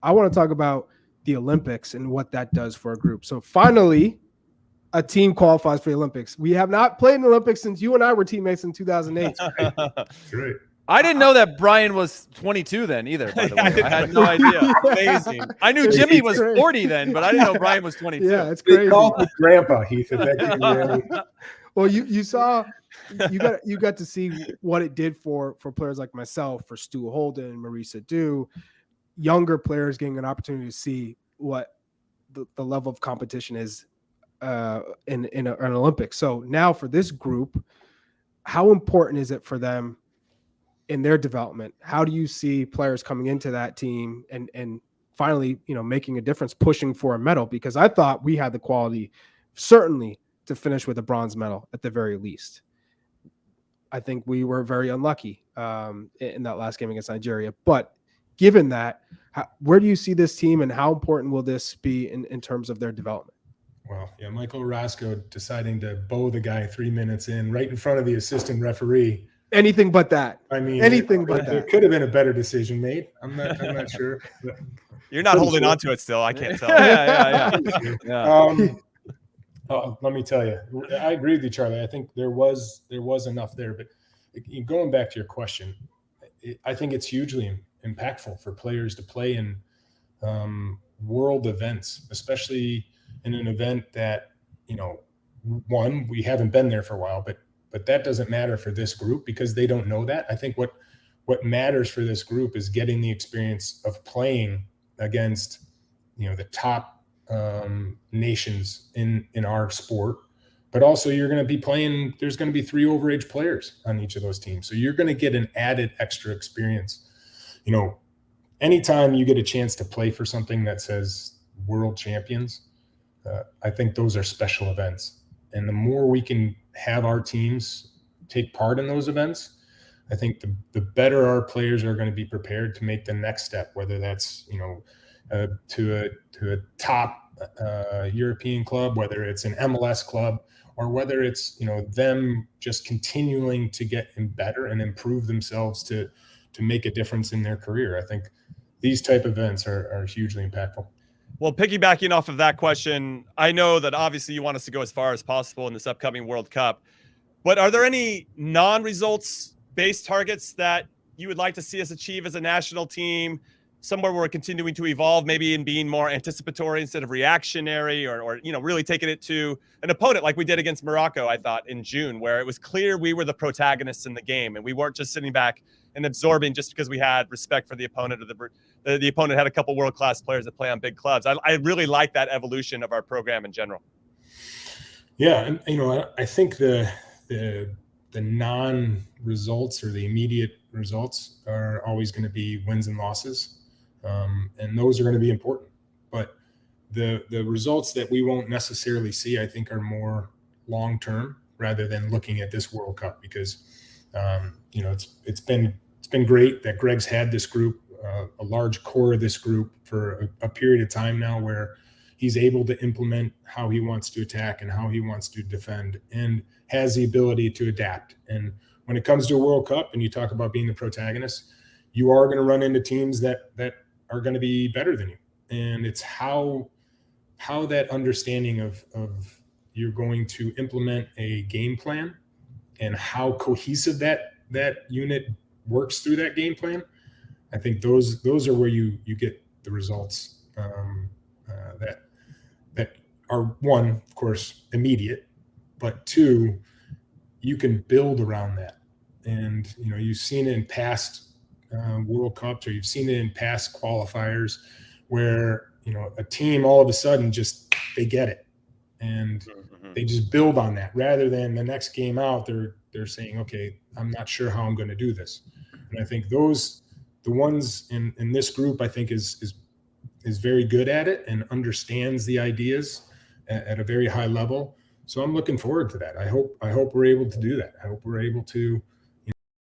I want to talk about the Olympics and what that does for a group. So finally, a team qualifies for the Olympics. We have not played in the Olympics since you and I were teammates in 2008. That's right. I didn't know that Brian was 22 then either, by the way. I had no idea. Amazing. I knew Jimmy was 40 then, but I didn't know Brian was 22. Yeah, it's They crazy. called me Grandpa, Heath. If that gives you any. Well, you got to see what it did for players like myself, for Stu Holden, Marisa Dew, younger players getting an opportunity to see what the level of competition is in an Olympics. So now for this group, how important is it for them in their development? How do you see players coming into that team and finally, making a difference, pushing for a medal? Because I thought we had the quality, certainly, to finish with a bronze medal at the very least. I think we were very unlucky in that last game against Nigeria. But given that, where do you see this team and how important will this be in terms of their development? Well, yeah, Michael Roscoe deciding to bow the guy 3 minutes in right in front of the assistant referee. Anything but that. I mean, anything but there that. could have been a better decision made. I'm not sure. You're not holding on to it still. I can't tell. Yeah. Let me tell you, I agree with you, Charlie. I think there was enough there, but going back to your question, I think it's hugely impactful for players to play in world events, especially in an event that, one, we haven't been there for a while, but that doesn't matter for this group because they don't know that. I think what matters for this group is getting the experience of playing against, the top nations in our sport, but also you're going to be playing, there's going to be 3 overage players on each of those teams. So you're going to get an added extra experience. Anytime you get a chance to play for something that says world champions, I think those are special events. And the more we can have our teams take part in those events, I think the better our players are going to be prepared to make the next step, whether that's, to a top European club, whether it's an MLS club, or whether it's, them just continuing to get better and improve themselves to make a difference in their career. I think these type of events are hugely impactful. Well, piggybacking off of that question, I know that obviously you want us to go as far as possible in this upcoming World Cup, but are there any non-results based targets that you would like to see us achieve as a national team, somewhere where we're continuing to evolve, maybe in being more anticipatory instead of reactionary, or really taking it to an opponent like we did against Morocco, I thought, in June, where it was clear we were the protagonists in the game and we weren't just sitting back and absorbing just because we had respect for the opponent, or the opponent had a couple world-class players that play on big clubs. I really like that evolution of our program in general. Yeah, and I think the non-results or the immediate results are always going to be wins and losses. And those are going to be important, but the results that we won't necessarily see, I think, are more long-term rather than looking at this World Cup, because it's been great that Gregg's had this group, a large core of this group for a period of time now, where he's able to implement how he wants to attack and how he wants to defend, and has the ability to adapt. And when it comes to a World Cup and you talk about being the protagonist, you are going to run into teams that are going to be better than you. And it's how that understanding of you're going to implement a game plan and how cohesive that unit works through that game plan. I think those are where you get the results that are, one, of course, immediate, but two, you can build around that. And you've seen it in past World Cups, or you've seen it in past qualifiers, where a team all of a sudden just they get it and they just build on that, rather than the next game out they're saying, okay, I'm not sure how I'm going to do this. And I think the ones in this group, I think is very good at it and understands the ideas at a very high level. So I'm looking forward to that. I hope we're able to do that. I hope we're able to